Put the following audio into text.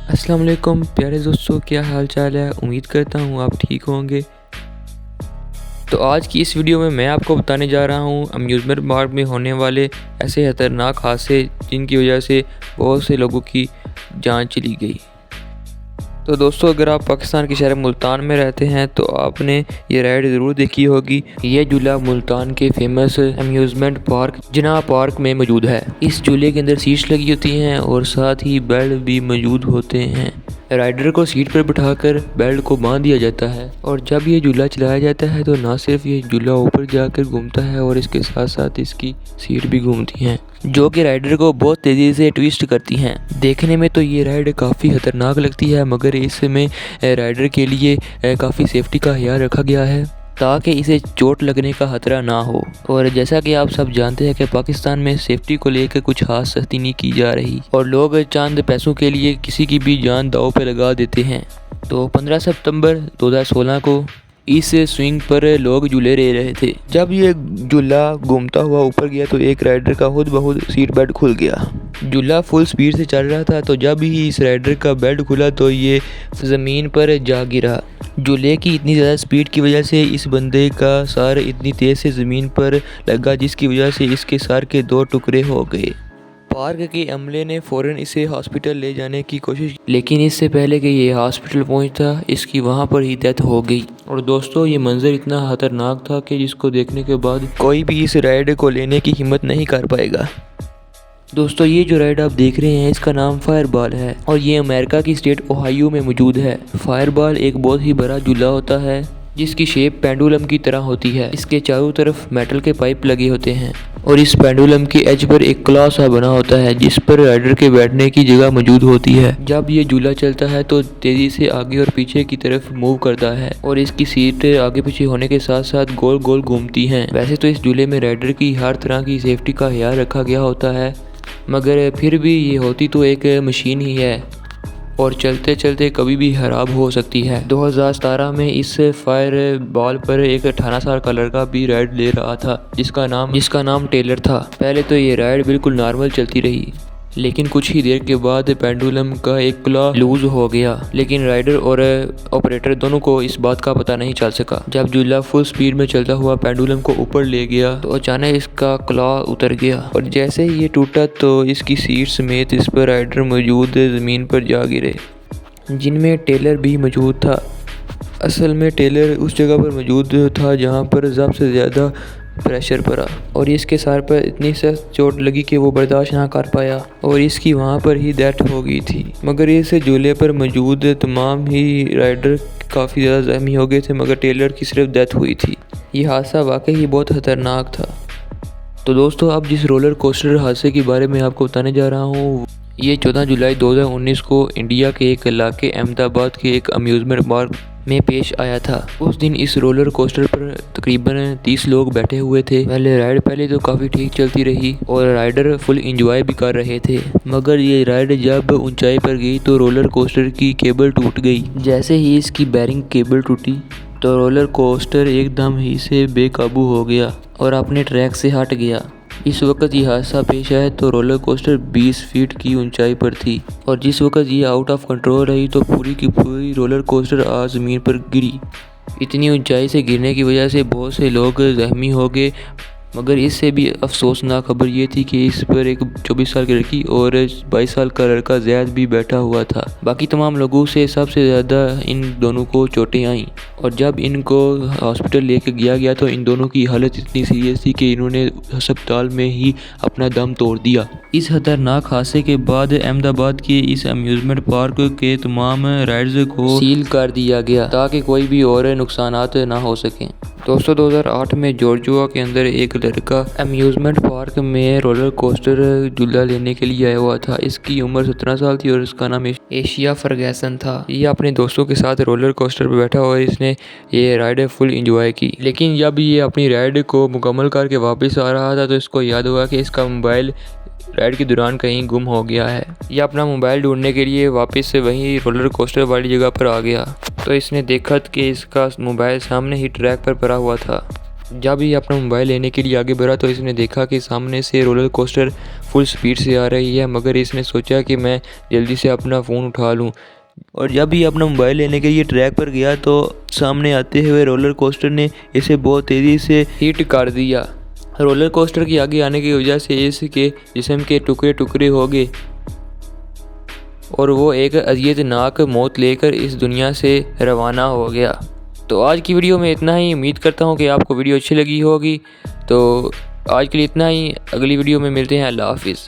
अस्सलाम वालेकुम प्यारे दोस्तों, क्या हाल चाल है। उम्मीद करता हूँ आप ठीक होंगे। तो आज की इस वीडियो में मैं आपको बताने जा रहा हूँ अम्यूज़मेंट पार्क में होने वाले ऐसे खतरनाक हादसे जिनकी वजह से बहुत से लोगों की जान चली गई। तो दोस्तों, अगर आप पाकिस्तान के शहर मुल्तान में रहते हैं तो आपने ये राइड ज़रूर देखी होगी। ये झूला मुल्तान के फेमस अम्यूज़मेंट पार्क जिना पार्क में मौजूद है। इस झूले के अंदर सीट्स लगी होती हैं और साथ ही बेल्ट भी मौजूद होते हैं। राइडर को सीट पर बिठाकर बेल्ट को बांध दिया जाता है और जब ये झूला चलाया जाता है तो ना सिर्फ ये झूला ऊपर जाकर घूमता है और इसके साथ साथ इसकी सीट भी घूमती हैं, जो कि राइडर को बहुत तेज़ी से ट्विस्ट करती हैं। देखने में तो ये राइड काफ़ी खतरनाक लगती है, मगर इसमें राइडर के लिए काफ़ी सेफ्टी का ख्याल रखा गया है ताकि इसे चोट लगने का खतरा ना हो। और जैसा कि आप सब जानते हैं कि पाकिस्तान में सेफ्टी को लेकर कुछ खास सख्ती नहीं की जा रही और लोग चंद पैसों के लिए किसी की भी जान दांव पे लगा देते हैं। तो 15 सितंबर 2016 को इस स्विंग पर लोग झूले ले रहे थे। जब ये झूला घूमता हुआ ऊपर गया तो एक राइडर का खुद ब खुद सीट बेल्ट खुल गया। झूला फुल स्पीड से चल रहा था, तो जब ही इस राइडर का बेल्ट खुला तो ये ज़मीन पर जा गिरा। झूले की इतनी ज़्यादा स्पीड की वजह से इस बंदे का सर इतनी तेज़ से ज़मीन पर लगा जिसकी वजह से इसके सर के 2 टुकड़े हो गए। पार्क के अमले ने फ़ौरन इसे हॉस्पिटल ले जाने की कोशिश की, लेकिन इससे पहले कि ये हॉस्पिटल पहुंचता इसकी वहां पर ही डेथ हो गई। और दोस्तों, ये मंजर इतना खतरनाक था कि जिसको देखने के बाद कोई भी इस राइड को लेने की हिम्मत नहीं कर पाएगा। दोस्तों, ये जो राइड आप देख रहे हैं इसका नाम फायरबॉल है और ये अमेरिका की स्टेट ओहायो में मौजूद है। फायरबॉल एक बहुत ही बड़ा झूला होता है जिसकी शेप पेंडुलम की तरह होती है। इसके चारों तरफ मेटल के पाइप लगे होते हैं और इस पेंडुलम की एज पर एक क्लॉ सा बना होता है जिस पर राइडर के बैठने की जगह मौजूद होती है। जब ये झूला चलता है तो तेजी से आगे और पीछे की तरफ मूव करता है और इसकी सीट आगे पीछे होने के साथ साथ गोल गोल घूमती हैं। वैसे तो इस झूले में राइडर की हर तरह की सेफ्टी का ख्याल रखा गया होता है, मगर फिर भी ये होती तो एक मशीन ही है और चलते चलते कभी भी खराब हो सकती है। 2017 में इस फायर बॉल पर एक 18 साल का लड़का भी राइड ले रहा था जिसका नाम टेलर था। पहले तो ये राइड बिल्कुल नॉर्मल चलती रही, लेकिन कुछ ही देर के बाद पेंडुलम का एक क्लॉ लूज हो गया, लेकिन राइडर और ऑपरेटर दोनों को इस बात का पता नहीं चल सका। जब झूला फुल स्पीड में चलता हुआ पेंडुलम को ऊपर ले गया तो अचानक इसका क्लॉ उतर गया और जैसे ही ये टूटा तो इसकी सीट समेत इस पर राइडर मौजूद ज़मीन पर जा गिरे, जिनमें टेलर भी मौजूद था। असल में टेलर उस जगह पर मौजूद था जहाँ पर सबसे ज़्यादा प्रेशर पड़ा और इसके सर पर इतनी सख्त चोट लगी कि वो बर्दाश्त ना कर पाया और इसकी वहाँ पर ही डेथ हो गई थी। मगर इस झूले पर मौजूद तमाम ही राइडर काफ़ी ज़्यादा ज़ख्मी हो गए थे, मगर टेलर की सिर्फ डेथ हुई थी। ये हादसा वाकई ही बहुत ख़तरनाक था। तो दोस्तों, अब जिस रोलर कोस्टर हादसे के बारे में आपको बताने जा रहा हूँ ये 14 जुलाई 2019 को इंडिया के एक इलाके अहमदाबाद के एक अम्यूज़मेंट पार्क में पेश आया था। उस दिन इस रोलर कोस्टर पर तकरीबन 30 लोग बैठे हुए थे। पहले तो काफ़ी ठीक चलती रही और राइडर फुल इंजॉय भी कर रहे थे, मगर ये राइड जब ऊंचाई पर गई तो रोलर कोस्टर की केबल टूट गई। जैसे ही इसकी बैरिंग केबल टूटी तो रोलर कोस्टर एकदम ही से बेकाबू हो गया और अपने ट्रैक से हट गया। इस वक्त ये हादसा पेश आया तो रोलर कोस्टर 20 फीट की ऊंचाई पर थी और जिस वक्त ये आउट ऑफ कंट्रोल रही तो पूरी की पूरी रोलर कोस्टर आज ज़मीन पर गिरी। इतनी ऊंचाई से गिरने की वजह से बहुत से लोग जख्मी हो गए, मगर इससे भी अफसोसनाक खबर ये थी कि इस पर एक 24 साल की लड़की और 22 साल का लड़का जैद भी बैठा हुआ था। बाकी तमाम लोगों से सबसे ज़्यादा इन दोनों को चोटें आईं और जब इनको हॉस्पिटल लेके गया तो इन दोनों की हालत इतनी सीरियस थी कि इन्होंने अस्पताल में ही अपना दम तोड़ दिया। इस खतरनाक हादसे के बाद अहमदाबाद के इस अम्यूज़मेंट पार्क के तमाम राइड्स को सील कर दिया गया ताकि कोई भी और नुकसानात ना हो सकें। दोस्तों, 2008 में जॉर्जिया के अंदर एक लड़का अम्यूज़मेंट पार्क में रोलर कोस्टर झूला लेने के लिए आया हुआ था। इसकी उम्र 17 साल थी और इसका नाम एशिया फर्गैसन था। ये अपने दोस्तों के साथ रोलर कोस्टर पर बैठा और इसने ये राइड फुल इंजॉय की, लेकिन जब ये अपनी राइड को मुकम्मल करके वापस आ रहा था तो इसको याद हुआ कि इसका मोबाइल राइड के दौरान कहीं गुम हो गया है। यह अपना मोबाइल ढूंढने के लिए वापस से वहीं रोलर कोस्टर वाली जगह पर आ गया तो इसने देखा कि इसका मोबाइल सामने ही ट्रैक पर पड़ा हुआ था। जब ही अपना मोबाइल लेने के लिए आगे बढ़ा तो इसने देखा कि सामने से रोलर कोस्टर फुल स्पीड से आ रही है, मगर इसने सोचा कि मैं जल्दी से अपना फ़ोन उठा लूं। और जब भी अपना मोबाइल लेने के लिए ट्रैक पर गया तो सामने आते हुए रोलर कोस्टर ने इसे बहुत तेज़ी से हिट कर दिया। रोलर कोस्टर के आगे आने की वजह से इसके जिस्म के टुकड़े टुकड़े हो गए और वो एक अज़ियतनाक मौत लेकर इस दुनिया से रवाना हो गया। तो आज की वीडियो में इतना ही। उम्मीद करता हूँ कि आपको वीडियो अच्छी लगी होगी। तो आज के लिए इतना ही। अगली वीडियो में मिलते हैं। अल्लाह हाफिज़।